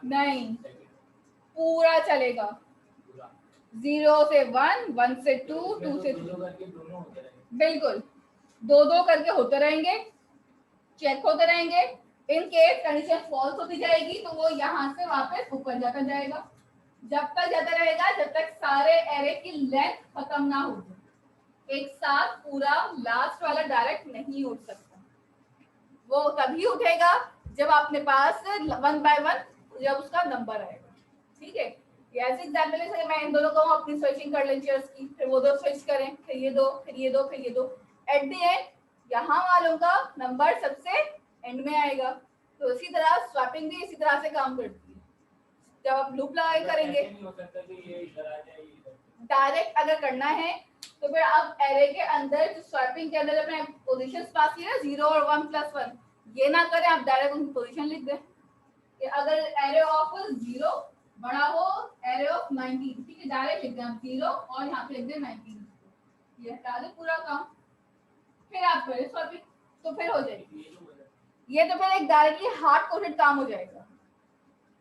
नहीं, पूरा चलेगा, 0 से 1, 1 से 2, 2 से 3, बिल्कुल दो दो करके होते रहेंगे, चेक होते रहेंगे। इन केस कंडीशन फॉल्स होती जाएगी तो वो यहाँ से वापस ऊपर जाता जाएगा, जब तक जाता रहेगा जब तक सारे एरे की लेंथ खत्म ना हो जाए। एक साथ पूरा लास्ट वाला डायरेक्ट नहीं उठ सकता, वो तभी उठेगा जब आपने पास 1 बाय 1 जब उसका नंबर आएगा। ठीक है, ऐसे एग्जाम्पल है, मैं इन दोनों को अपनी स्विचिंग कर लें चेयर्स की, फिर वो दो स्विच करें, फिर ये दो, फिर ये दो, फिर ये दो, एट द एंड यहाँ वालों का नंबर सबसे एंड में आएगा। तो इसी तरह स्वैपिंग भी इसी तरह से काम करती है। जब आप लूप लगाए करेंगे डायरेक्ट अगर करना है तो फिर आप एरे के अंदर जो स्वैपिंग के अंदर अपने पोजीशंस पास किए ना 0 और 1 प्लस 1, ये ना करें, आप डायरेक्ट उनकी पोजीशन लिख दें कि अगर एरे ऑफ 0 बड़ा हो एरे ऑफ 19, ठीक है, डायरेक्ट लिख दें आप 0 और यहाँ पे लिख दें 19, ये हटा दें पूरा काम, फिर आप करें स्वैपिंग तो फिर हो जाएगी। ये तो फिर एक डायरेक्टली हार्ड कोडेड काम हो जाएगा,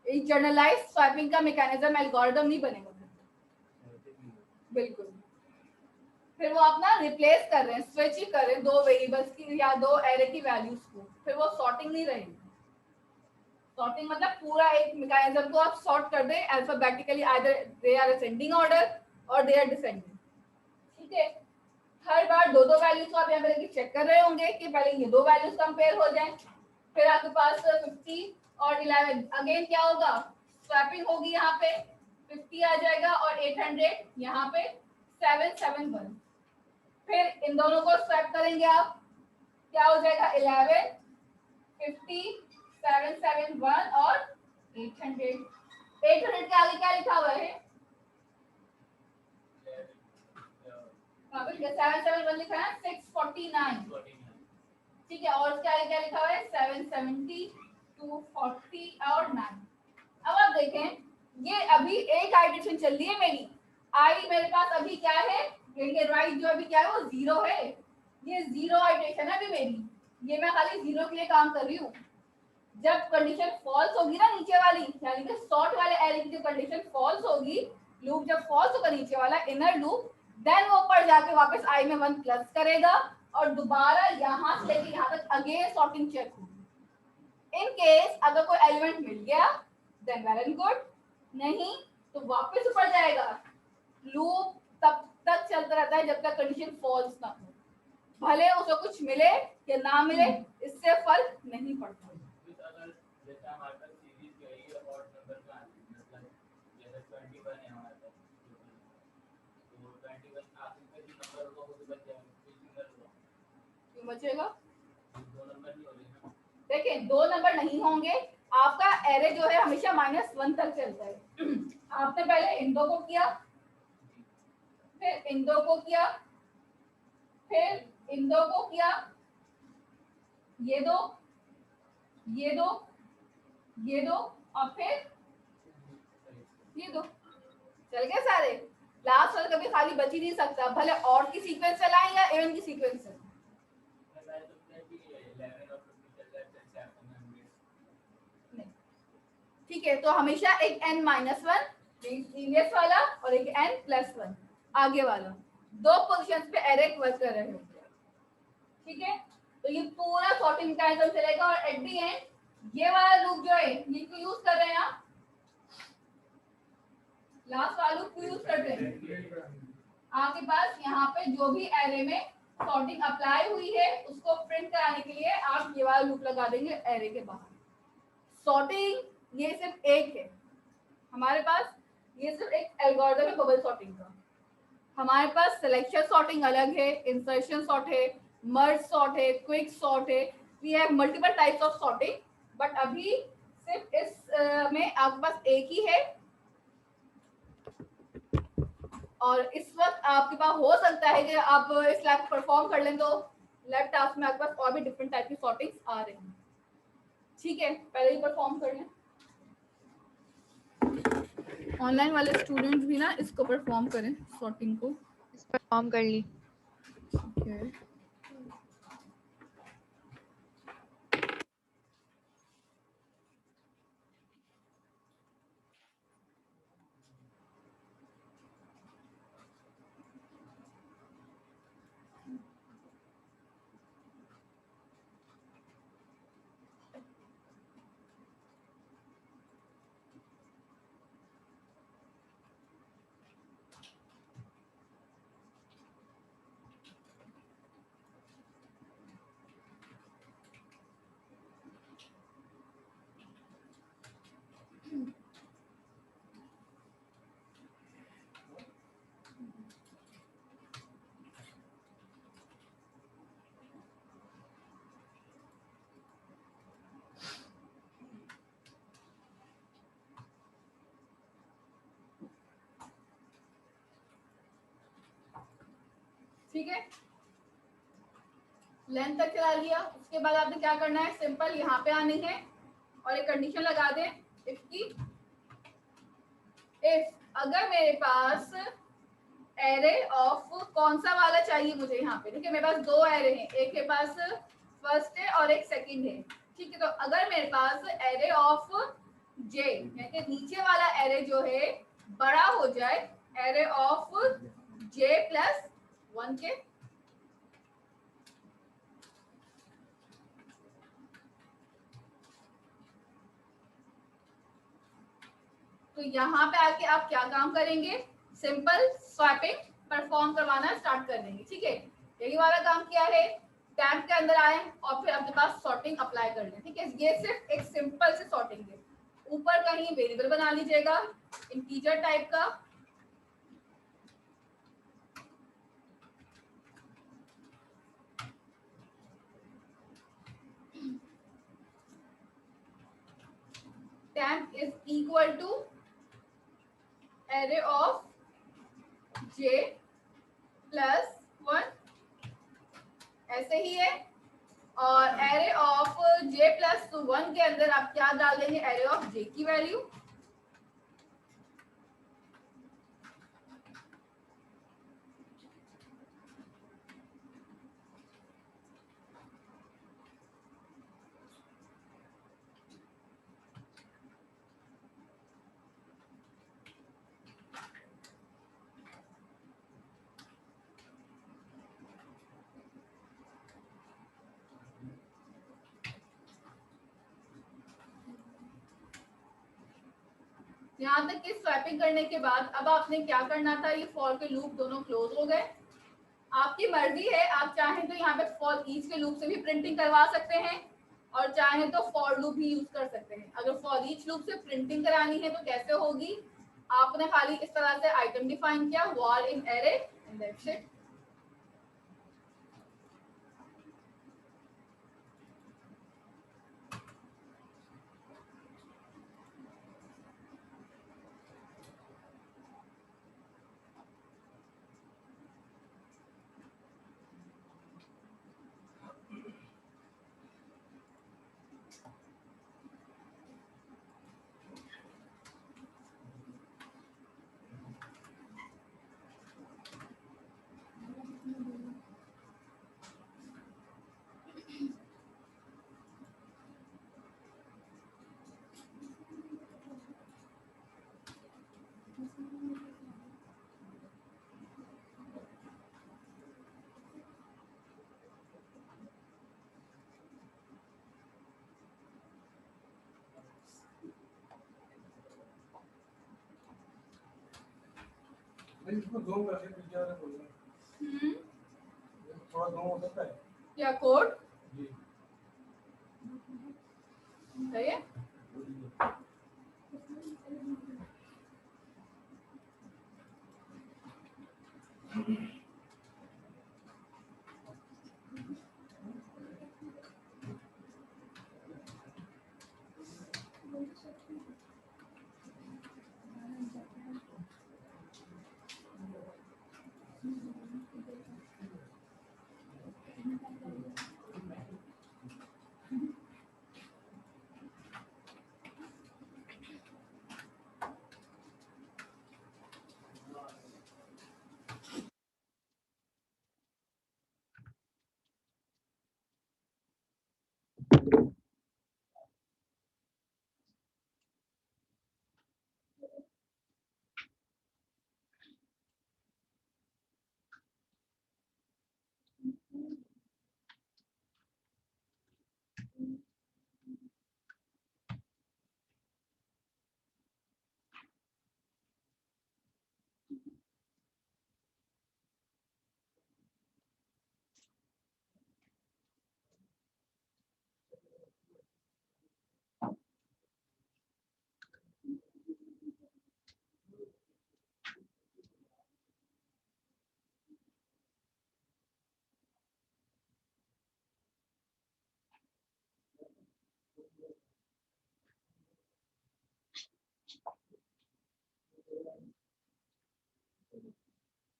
एक जर्नलाइज्ड स्वैपिंग का मैकेनिज्म एल्गोरिथम नहीं बनेगा बिल्कुल। फिर वो अपना रिप्लेस कर रहे हैं, स्विच ही कर रहे हैं दो वेरिएबल्स की या दो एरे की वैल्यूज को, फिर वो सॉर्टिंग नहीं रहेगी। सॉर्टिंग मतलब पूरा एक मैकेनिज्म को आप सॉर्ट कर दें alphabetically, either they are ascending order और दे आर डिसेंडिंग। ठीक है, हर बार दो दो वैल्यूज को आप यहाँ पे चेक कर रहे होंगे कि पहले ये दो वैल्यूज कंपेयर हो जाए, फिर आपके पास 50 और 11, अगेन क्या होगा, स्वैपिंग होगी, यहाँ पे 50 आ जाएगा और 800 यहाँ पे 771, फिर इन दोनों को स्वैप करेंगे आप, क्या हो जाएगा 11, 50, 771 और 800। 800 के आगे क्या लिखा हुआ है, 771 लिखा है 649, ठीक है, और उसके आगे क्या लिखा हुआ है 770, 240 और 9। अब आप देखें ये अभी एक आइटरेशन चल रही है मेरी, आई मेरे पास अभी क्या है, ये राइट जो अभी क्या है वो 0 है, ये 0 आइटरेशन है अभी मेरी, ये मैं खाली 0 के लिए काम कर रही हूँ। जब कंडीशन फॉल्स होगी ना नीचे वाली, यानी कि सॉर्ट वाले एरे की जो कंडीशन फॉल्स होगी, लूप जब फॉल्स होगा नीचे वाला इनर लूप, देन वो ऊपर जाके वापस आई में 1 प्लस करेगा और दोबारा यहाँ से लेके यहाँ तक अगेन सॉर्टिंग चेक होगी। इन केस अगर कोई एलिमेंट मिल गया देन वेल एंड गुड, नहीं तो वापस ऊपर जाएगा। लूप तब तक चलता रहता है जब तक कंडीशन फॉल्स ना हो, भले उसको कुछ मिले या ना मिले इससे फर्क नहीं पड़ता। क्यों बचेगा, देखिए 2 नंबर नहीं होंगे, आपका एरे जो है हमेशा -1 तक चलता है। आपने पहले इन दो को किया, फिर इन दो को किया, फिर इन दो को किया, ये दो, ये दो, ये दो और फिर ये दो, चल गए सारे। लास्ट वाला कभी खाली बच ही नहीं सकता, भले और की सीक्वेंस चलाएं या इवन की सीक्वेंस चलाएं। ठीक है, तो हमेशा एक n-1 प्रीवियस वाला और एक n+1 आगे वाला, दो पोजीशंस पे एरे वर्क कर रहे होंगे। ठीक है, तो ये पूरा सॉर्टिंग मैकेनिज्म चलेगा और एट द एंड ये वाला लूप जो है ये क्यों यूज कर रहे हैं आप, लास्ट वाला लूप क्यों यूज करते हैं, आपके पास यहाँ पे जो भी एरे में सॉर्टिंग अप्लाई हुई है उसको प्रिंट कराने के लिए आप ये वाला लूप लगा देंगे एरे के बाहर। सॉर्टिंग ये सिर्फ एक है हमारे पास, ये सिर्फ एक एल्गोरिथम है बबल सॉर्टिंग का। हमारे पास सिलेक्शन सॉर्टिंग अलग है, इंसर्शन सॉर्ट है, मर्ज सॉर्ट है, क्विक सॉर्ट है, we have multiple types of sorting, but अभी सिर्फ इस में आपके पास एक ही है। और इस वक्त आपके पास हो सकता है कि आप इस लैब परफॉर्म कर लें तो लैब टास्क में आपके पास और भी डिफरेंट टाइप की सॉर्टिंग्स आ रही हैं। ठीक है, पहले ही परफॉर्म कर लें, ऑनलाइन वाले स्टूडेंट्स भी ना इसको परफॉर्म करें सॉर्टिंग को। इस परफॉर्म कर ली। Okay. ठीक है, लेंथ तक चला लिया। उसके बाद आपने क्या करना है, सिंपल यहाँ पे आनी है और एक कंडीशन लगा दें इफ अगर मेरे पास एरे ऑफ कौन सा वाला चाहिए मुझे, यहाँ पे देखिए मेरे पास दो एरे हैं, एक के पास फर्स्ट है और एक सेकंड है। ठीक है, तो अगर मेरे पास एरे ऑफ जे यानी नीचे वाला एरे जो है बड़ा हो जाए एरे ऑफ जे प्लस 1 के, तो यहाँ पे आके आप क्या काम करेंगे, सिंपल स्वैपिंग परफॉर्म करवाना स्टार्ट कर देंगे। ठीक है, यही वाला काम किया है, टैब के अंदर आए और फिर अपने पास सॉर्टिंग अप्लाई कर लें। ठीक है, ये सिर्फ एक सिंपल से सॉर्टिंग है। ऊपर कहीं वेरिएबल बना लीजिएगा इंटीजर टाइप का, temp is equal to array of j plus 1, ऐसे ही है। और एरे ऑफ j प्लस 1 के अंदर आप क्या डाल देंगे, एरे ऑफ j की वैल्यू। यहाँ तक कि स्वैपिंग करने के बाद अब आपने क्या करना था, ये फॉर के लूप दोनों क्लोज हो गए। आपकी मर्जी है, आप चाहें तो यहाँ पे फॉर ईच के लूप से भी प्रिंटिंग करवा सकते हैं और चाहें तो फॉर लूप भी यूज कर सकते हैं। अगर फॉर ईच लूप से प्रिंटिंग करानी है तो कैसे होगी, आपने खाली इस तरह से आइटम डिफाइन किया wall in array and that's it. इसको दो करके क्या बोल रहे हैं, थोड़ा दो हो सकता है क्या कोड जी सही है।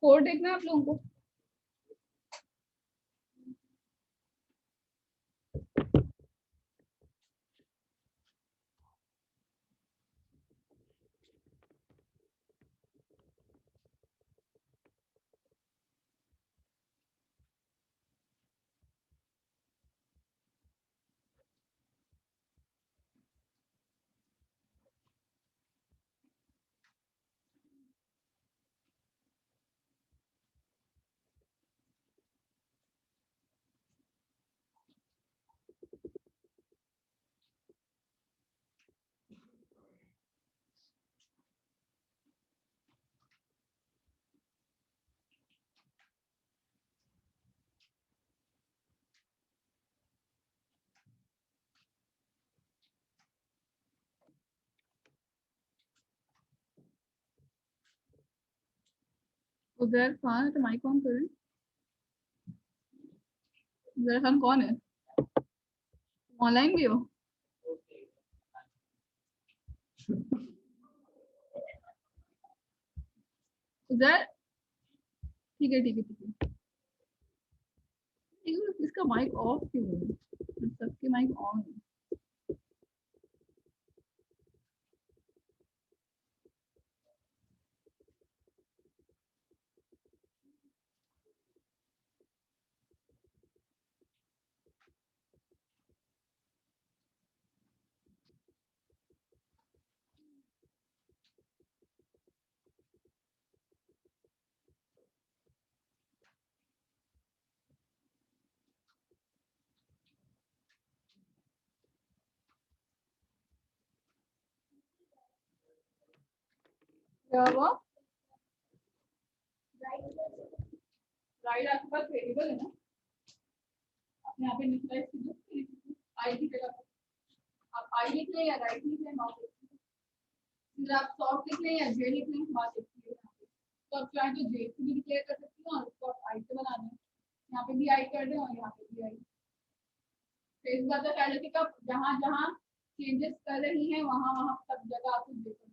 कोड देखना आप लोगों को। उधर खान है तो माइक ऑन करें। उधर खान कौन है? ऑनलाइन भी हो? उधर ठीक है ठीक है ठीक है। इसका माइक ऑफ क्यों है? सबके माइक ऑन है। क्या हुआ? राइट आपके पास वेरिएबल है ना? आपने यहाँ पे लिखा है आई की जगह आप आई लिख लें या राइट लिख लें, बात एक ही है। फिर आप सॉफ्ट लिख लें या जे लिख लें, बात एक ही है यहाँ पे। तो आप चाहें तो जे से भी डिक्लेयर कर सकती हैं और उसको आप आई से बना दें। यहाँ पे भी आई कर दें और यहाँ पे भी आई। तो इस बात का ख्याल रखिए कि आप जहाँ जहाँ चेंजेस कर रही हैं वहाँ वहाँ सब जगह आपको जे करना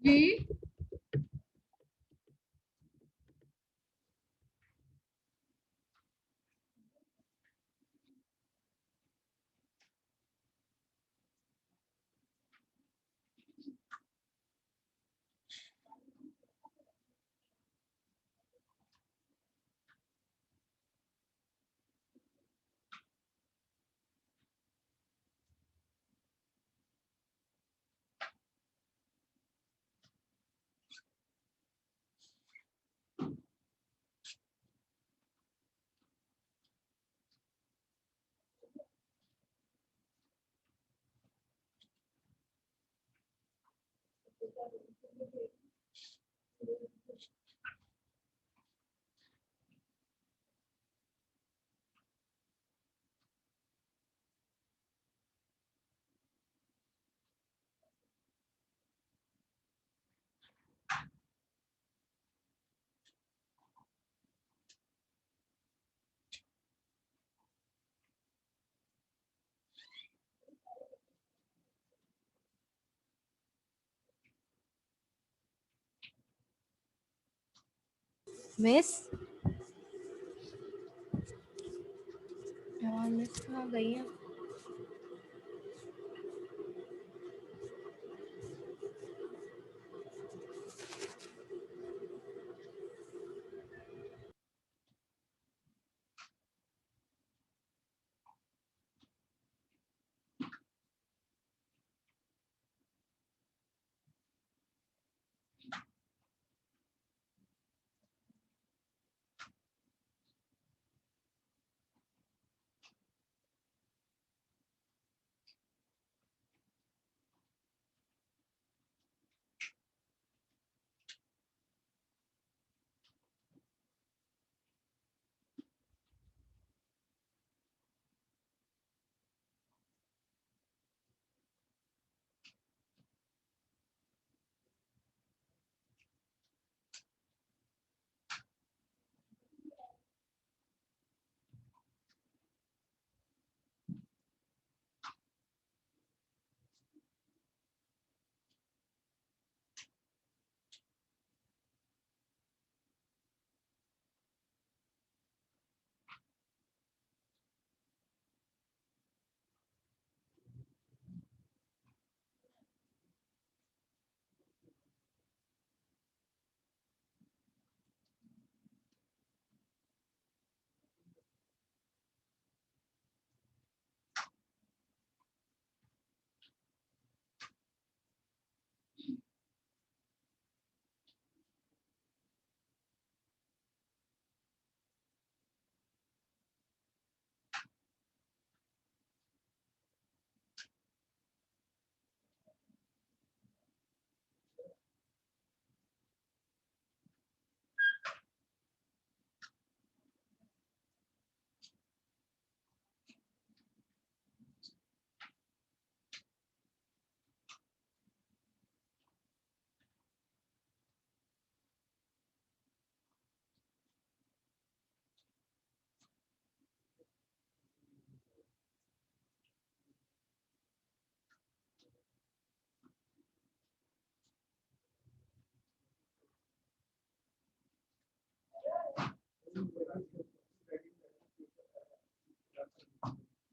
जी। मिस मिस कहाँ गई है?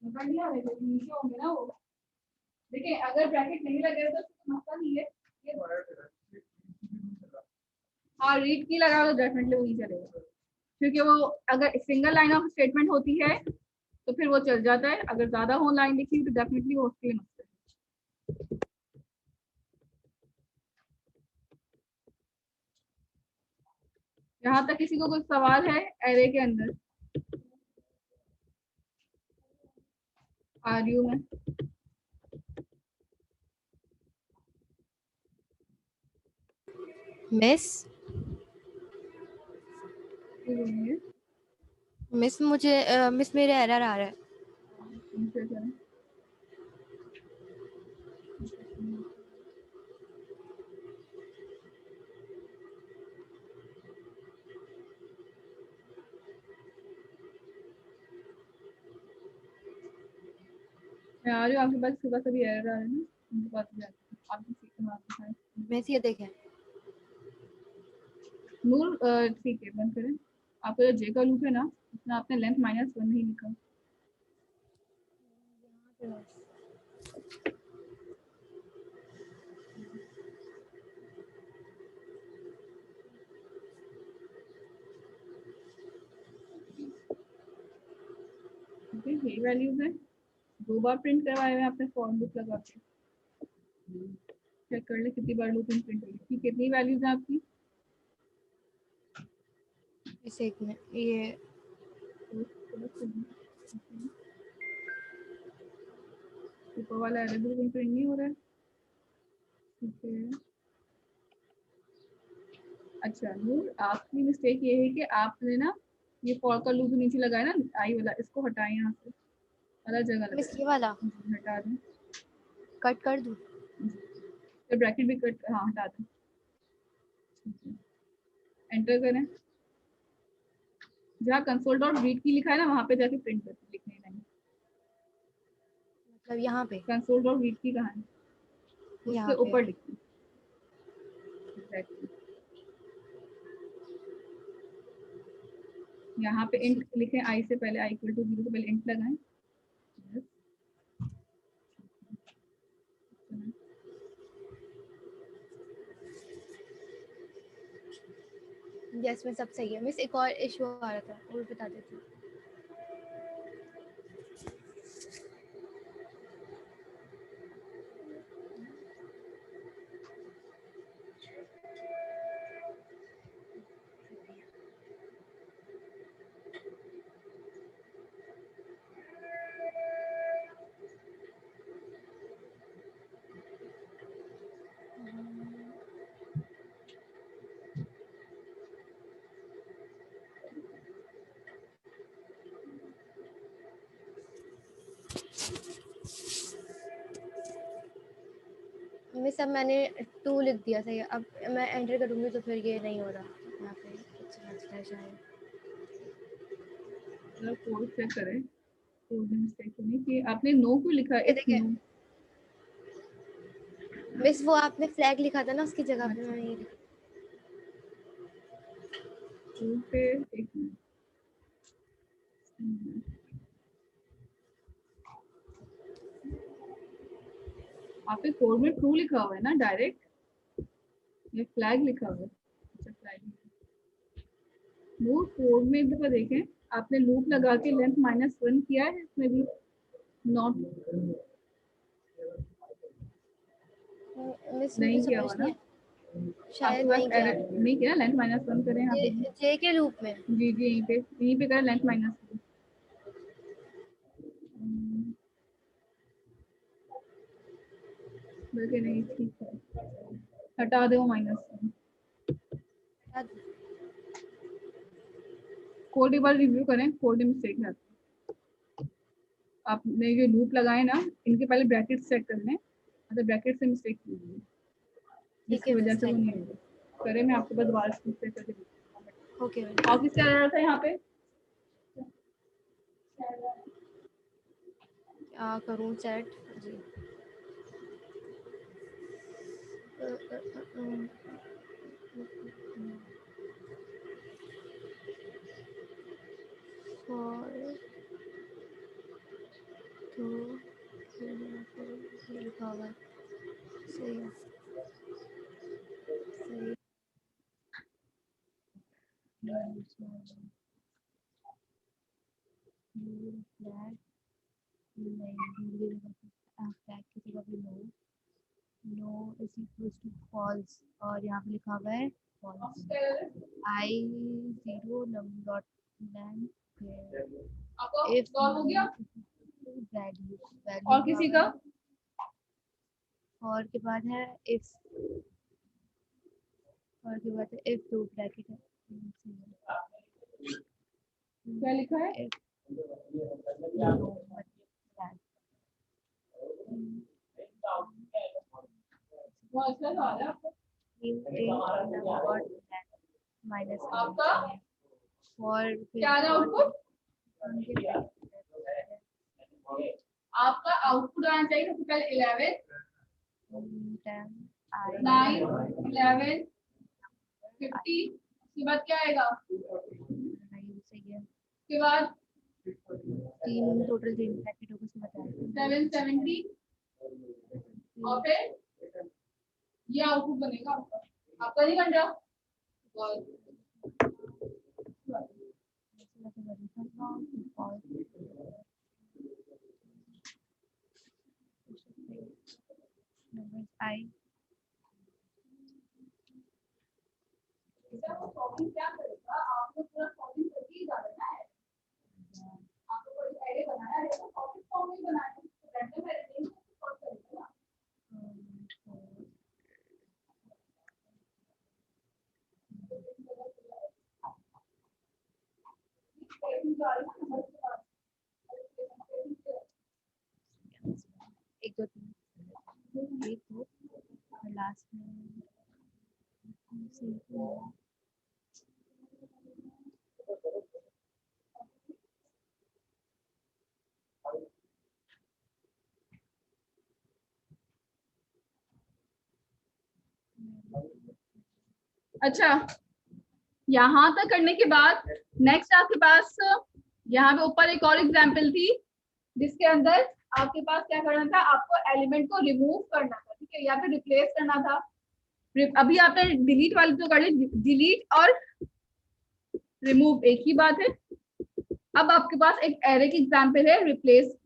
बढ़िया है, नीचे होंगे ना वो। देखिए अगर ब्रैकेट नहीं लगे तो मसला नहीं है ये। हाँ रीड की लगा तो डेफिनेटली वही चलेगा, क्योंकि वो अगर सिंगल लाइन ऑफ स्टेटमेंट होती है तो फिर वो चल जाता है, अगर ज्यादा हो लाइन लिखी तो डेफिनेटली वो उसके लिए मसला है। यहाँ तक किसी को कुछ सवाल है एरे के अंदर? आर यू में मिस बोलिए। मिस मुझे मिस मेरे एरर आ रहा है। नीचे चलें। मैं आ रही हूँ, आपके पास सुबह से भी एरर आ रहा है ना, उनके पास भी आती है। आप भी सीखना आपके साथ। मिस ये देखें, नूर ठीक है बंद करें। आपका जो जे का लूप है ना, उसमें आपने लेंथ -1 नहीं लिखा। ठीक है, यही वैल्यूज है, 2 बार प्रिंट करवाए हुए आपने फॉर्म बुक लगा के। चेक कर ले कितनी बार लूपिंग प्रिंट हुई थी, कितनी वैल्यूज है आपकी? इस एक में ये ऊपर वाला एरे भी प्रिंट नहीं हो रहा है। ठीक है, अच्छा नूर, आपकी मिस्टेक ये है कि आपने ना ये फॉर का लूप नीचे लगाया ना आई वाला, इसको हटाएं यहाँ से, अलग जगह मिस लगाएं। ये वाला हटा दें, कट कर दूँ? फिर ब्रैकेट भी कट, हाँ हटा दें। एंटर करें, जहाँ कंसोल डॉट रीड की लिखा है ना वहाँ पे जाके प्रिंट कर लिखने है। मतलब यहाँ पे? कंसोल डॉट रीड की कहाँ है, उसके यहाँ पे। ऊपर लिखिए। Exactly. यहाँ पे इंट लिखें, आई से पहले, आई इक्वल टू 0 से पहले इंट लगाएं। Yes. यस में सब सही है मिस। एक और इशू आ रहा था वो भी बता देती हूँ। मिस अब मैंने 2 लिख दिया सही है। अब मैं एंटर करूँगी तो फिर ये नहीं हो रहा यहाँ पे कुछ मसला है शायद। मतलब कोड चेक करें, कोड में मिस्टेक तो नहीं कि आपने नो क्यों लिखा है? ये इफ देखिए नो, मिस वो आपने फ्लैग लिखा था ना उसकी जगह पे अच्छा मैंने ये लिखा। कोड पे एक मिनट। आपके कोड में ट्रू लिखा हुआ है ना डायरेक्ट, ये फ्लैग लिखा हुआ है। अच्छा फ्लैग, वो कोड में एक दफा देखें, आपने लूप लगा के लेंथ -1 किया है इसमें भी? नॉट मिस मुझे नहीं किया समझ हुआ नहीं ना? आया। आपके शायद पास नहीं किया। एरर नहीं किया, लेंथ -1 करें यहाँ पे। जे के लूप में। जी जी, यहीं पे करें लेंथ -1। बल्कि नहीं, ठीक है, हटा दो -1। कोड एक बार रिव्यू करें, कोड में मिस्टेक है। आपने जो लूप लगाए ना, इनके पहले ब्रैकेट सेट कर लें, मतलब ब्रैकेट से मिस्टेक की हुई है, ठीक जिसकी है वजह मिस से वो थैंक नहीं होगी। करें, मैं आपको बस दोबारा से करके यू। ओके और किसका एरर था यहाँ पे? क्या करूँ सेट जी। तो लिखा हुआ है सही है सही। No is equal to false और यहाँ पे लिखा हुआ है फॉल्स। आई 0 डॉट लेंथ आपको इफ सॉल्व हो गया? वैल्यू और किसी का? और के बाद है इफ और के बाद है इफ दो ब्रैकेट है क्या लिखा है? if no वो अच्छा सवाल है आपका। माइनस आपका और क्या है आउटपुट? आपका आउटपुट आना चाहिए सबसे पहले 11, 9, 11, 50। उसके बाद क्या आएगा? उसके बाद तीन टोटल 3 ब्रैकेट होगा उसमें बताया 770 और फिर ये आउटपुट बनेगा आपका। आपका नहीं बन रहा? आई सॉल्विंग क्या करेगा? आपको पूरा सॉल्विंग करके ही जाना है। आपको कोई एरे बनाना है तो सॉल्विंग फॉर्म में बनाना है, तो रैंडम एरे नहीं सॉल्व करेगा ना। एक दो तीन एक दो और लास्ट में अच्छा, यहाँ तक करने के बाद नेक्स्ट आपके पास यहाँ पे ऊपर एक और एग्जाम्पल थी जिसके अंदर आपके पास क्या करना था, आपको एलिमेंट को रिमूव करना था, ठीक है, या फिर रिप्लेस करना था। अभी आपने डिलीट वाली तो कर ली, डिलीट और रिमूव एक ही बात है। अब आपके पास एक एरे की एग्जाम्पल है रिप्लेस।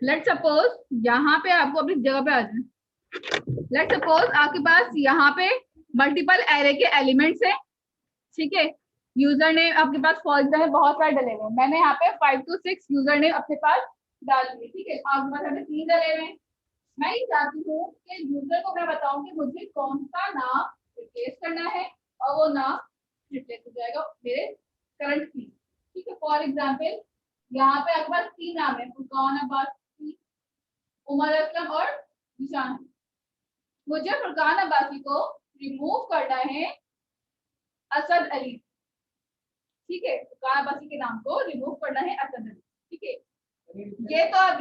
लेट सपोज यहाँ पे आपको अपनी जगह पे आ जाए। लेट सपोज आपके पास यहाँ पे मल्टीपल एरे के एलिमेंट्स हैं, ठीक है। यूजर ने आपके पास फॉर एग्जाम्पल बहुत सारे डले हुए, मैंने यहाँ पे 5 to 6 यूजर ने अपने पास डाल दिए, ठीक है। आपके पास यहाँ पे 3 डले हुए। मैं ये चाहती हूँ कि यूजर को मैं बताऊं कि मुझे कौन सा नाम रिप्लेस करना है और वो नाम रिप्लेस हो जाएगा मेरे करंट की, ठीक है। फॉर एग्जाम्पल यहाँ पे आपके पास 3 नाम है, फुरकान अब्बास, उमर असलम और निशान। मुझे फुरकान अब्बासी को रिमूव करना है असद अली, ठीक है। फुरकान अब्बासी के नाम को रिमूव करना है असद अली, ठीक है। ये तो आप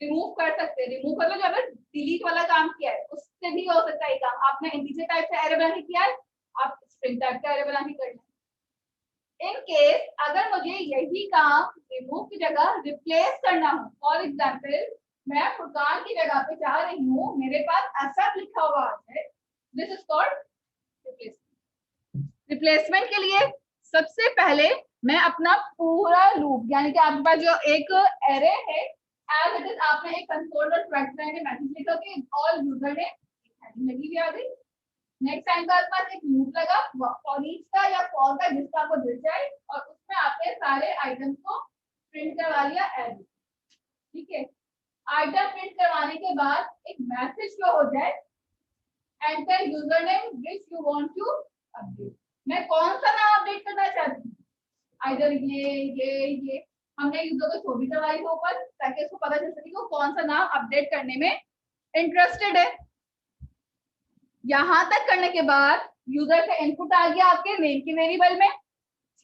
रिमूव कर सकते हैं। रिमूव कर लो, जो आपने डिलीट वाला काम किया है उससे भी हो सकता है काम। आपने इंटीजर टाइप से एरे बना के किया है, आप स्ट्रिंग टाइप का एरे बना के कर लें। इन केस अगर मुझे यही काम रिमूव की जगह रिप्लेस करना हो, फॉर एग्जाम्पल मैं फुरकान की जगह पे चाह रही हूँ मेरे पास असद लिखा हुआ है, this is called replacement. Replacement के लिए सबसे पहले मैं अपना पूरा लूप, यानी कि आपके पास जो एक एरे है एज इट इज, आपने एक कंसोल डॉट राइट में मैसेज लिखा कि ऑल यूजर ने हेडिंग लगी हुई आ गई। नेक्स्ट टाइम का आपके पास एक लूप लगा फॉर ईच का या फॉर का, जिसका आपको दिल जाए, और उसमें आपने सारे आइटम्स को प्रिंट करवा लिया एज, ठीक है। आइटम प्रिंट करवाने के बाद एक मैसेज शो हो जाए, enter user name which you want to update. मैं कौन सा नाम अपडेट करना चाहती हूँ, आइदर ये हमने यूजर को छवि करवाई हो ऊपर, ताकि उसको पता चल सके वो कौन सा नाम अपडेट करने में इंटरेस्टेड है। यहां तक करने के बाद यूजर का इनपुट आ गया आपके नेम के वेरिएबल में,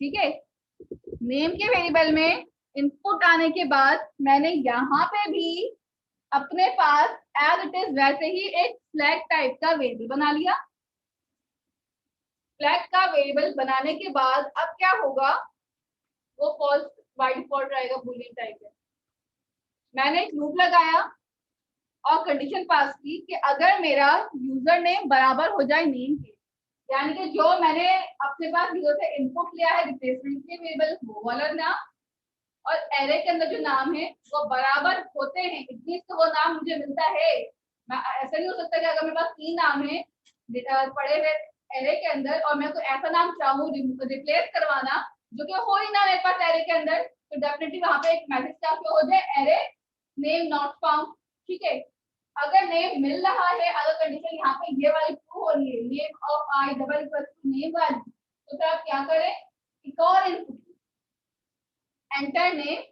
ठीक है। नेम के वेरिएबल में इनपुट आने के बाद मैंने यहाँ पे भी अपने पास एज इट इज वैसे ही एक फ्लैग टाइप का वेरिएबल बना लिया। फ्लैग का वेरिएबल बनाने के बाद अब क्या होगा, वो फॉल्स बाय डिफॉल्ट रहेगा, बूलियन टाइप है। मैंने एक लूप लगाया और कंडीशन पास की कि अगर मेरा यूजर नेम बराबर हो जाए नेम के, यानी कि जो मैंने अपने पास यूजर से इनपुट लिया है रिप्लेसमेंट के वेरिएबल वो वाला नाम, और एरे के अंदर जो नाम है वो बराबर होते हैं, इतनी तो वो नाम मुझे मिलता है। मैं ऐसा नहीं हो सकता कि अगर मेरे पास 3 नाम है पड़े हुए एरे के अंदर और मैं कोई ऐसा नाम चाहूँ रिप्लेस करवाना जो कि हो ही ना मेरे पास एरे के अंदर, तो डेफिनेटली वहां पे एक मैसेज क्या हो जाए, एरे नेम नॉट फाउंड, ठीक है। अगर नेम मिल रहा है, अगर कंडीशन यहाँ पे ये वाली ट्रू हो रही है, name of i double equal to name वाली, तो फिर आप क्या करें, एक और इनपुट एंटर नेम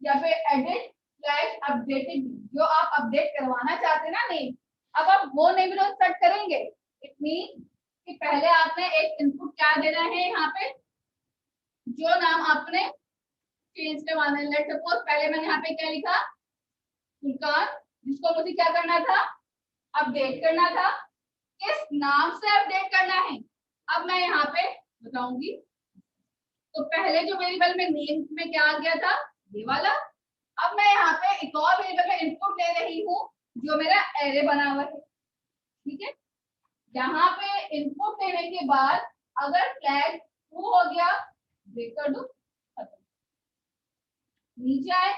या फिर एडिट फ्लैश अपडेटेड, जो आप अपडेट करवाना चाहते हैं ना नेम, अब आप वो नेम सेट करेंगे। इट मीन कि पहले आपने एक इनपुट क्या देना है, यहाँ पे जो नाम आपने चेंज करवाना है। लेट्स सपोज पहले मैंने यहाँ पे क्या लिखा, फुरकान, जिसको मुझे क्या करना था, अपडेट करना था। किस नाम से अपडेट करना है अब मैं यहाँ पे बताऊंगी। तो पहले जो वेरिएबल में नेम में क्या आ गया था, ये वाला। अब मैं यहाँ पे एक और वेरिएबल में इनपुट ले रही हूँ जो मेरा एरे बना हुआ है, ठीक है। यहाँ पे इनपुट लेने के बाद अगर फ्लैग ट्रू हो गया, ब्रेक कर दो, नीचे आए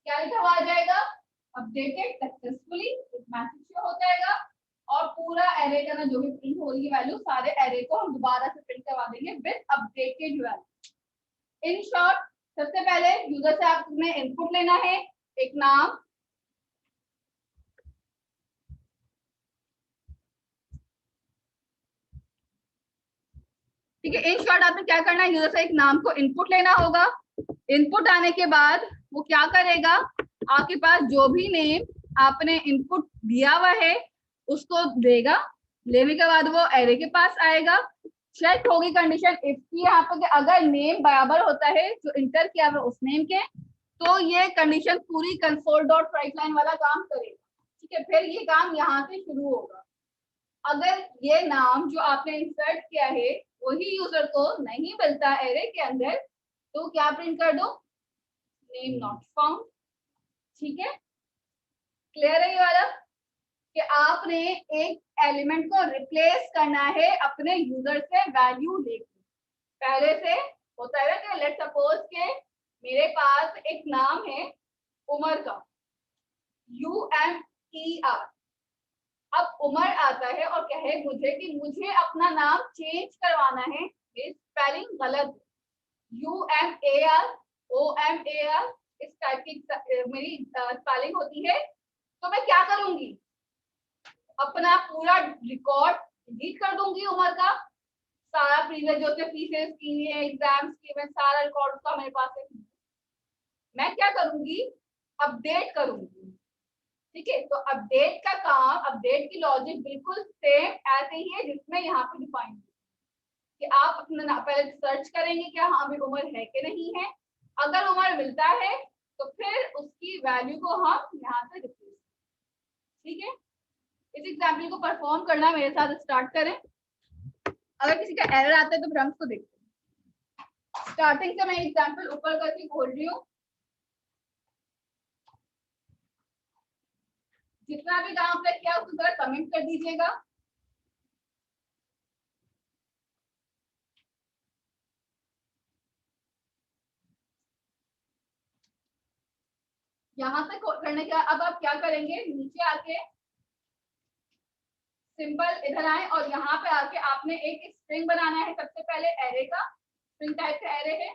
क्या लिखा हुआ आ जाएगा, अपडेटेड सक्सेसफुली, एक मैसेज शो हो जाएगा और पूरा एरे का ना जो भी प्रिंट हो रही वैल्यू, सारे एरे को हम दोबारा से प्रिंट करवा देंगे with updated value. In short, सबसे पहले यूजर से आपने इनपुट लेना है, एक नाम, ठीक है। इन शॉर्ट आपने क्या करना है, यूजर से एक नाम को इनपुट लेना होगा। इनपुट आने के बाद वो क्या करेगा, आपके पास जो भी नेम आपने इनपुट दिया हुआ है उसको देगा। लेने के बाद वो एरे के पास आएगा, चेक होगी कंडीशन इफ की यहाँ पे कि अगर नेम बराबर होता है जो इंटर किया हुआ उस नेम के, तो ये कंडीशन पूरी कंसोल डॉट राइट लाइन वाला काम करेगा। ठीक है, फिर ये काम यहाँ से शुरू होगा। अगर ये नाम जो आपने इंसर्ट किया है वही यूजर को नहीं मिलता एरे के अंदर, तो क्या प्रिंट कर दो, नेम नॉट फाउंड। ठीक है, क्लियर है ये वाला कि आपने एक एलिमेंट को रिप्लेस करना है अपने यूजर से वैल्यू लेके। पहले से होता है कि लेट्स सपोज के मेरे पास एक नाम है उमर का, UMER। अब उमर आता है और कहे मुझे कि मुझे अपना नाम चेंज करवाना है, स्पेलिंग गलत, UMAR OMAR इस टाइप की मेरी स्पेलिंग होती है, तो मैं क्या करूंगी, अपना पूरा रिकॉर्ड डिलीट कर दूंगी उमर का, सारा प्रीवियस जो थे फीसेस की है, एग्जाम्स की, मैं सारा रिकॉर्ड उसका मेरे पास है। मैं क्या करूंगी, अपडेट करूंगी। ठीक है, तो अपडेट का काम, अपडेट की लॉजिक बिल्कुल सेम ऐसे ही है जिसमें यहाँ पे डिफाइन कि आप अपना पहले सर्च करेंगे क्या हाँ भी उम्र है कि नहीं है। अगर उम्र मिलता है तो फिर उसकी वैल्यू को हम यहाँ से रिप्लेस। ठीक है, इस एग्जाम्पल को परफॉर्म करना मेरे साथ स्टार्ट करें। अगर किसी का एरर आता है तो फिर हम उसको देखते हैं। स्टार्टिंग से मैं एग्जाम्पल ऊपर करके खोल रही हूँ। जितना भी काम आपने किया उसको जरा कमेंट कर दीजिएगा। यहाँ से करने के अब आप क्या करेंगे, नीचे आके सिंबल इधर आए और यहाँ पे आके आपने एक स्ट्रिंग बनाना है। सबसे पहले एरे का, स्ट्रिंग टाइप का एरे है,